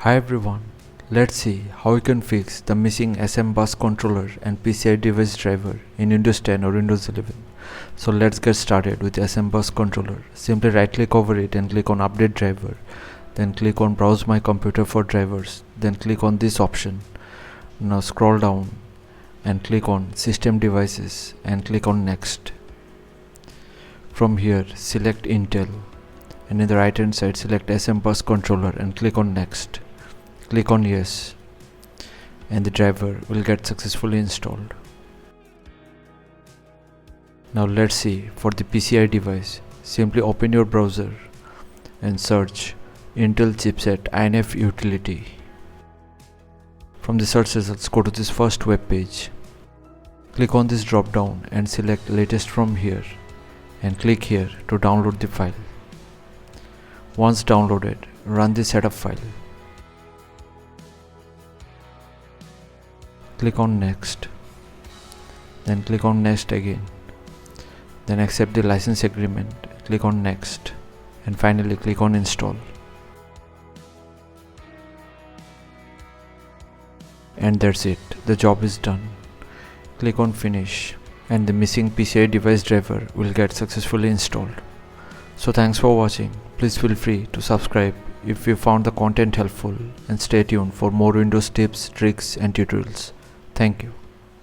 Hi everyone, let's see how you can fix the missing SM bus controller and PCI device driver in Windows 10 or Windows 11. So let's get started with SM bus controller. Simply right click over it and click on update driver. Then click on browse my computer for drivers. Then click on this option. Now scroll down and click on system devices and click on next. From here select Intel and in the right hand side select SM bus controller and click on next. Click on yes and the driver will get successfully installed. Now let's see for the PCI device. Simply open your browser and search Intel chipset INF utility. From the search results go to this first web page. Click on this drop down and select latest from here and click here to download the file. Once downloaded, run the setup file. Click on next, then click on next again, then accept the license agreement, click on next, and finally click on install. And that's it, the job is done. Click on finish and the missing PCI device driver will get successfully installed. So thanks for watching. Please feel free to subscribe if you found the content helpful and stay tuned for more Windows tips, tricks and tutorials. Thank you.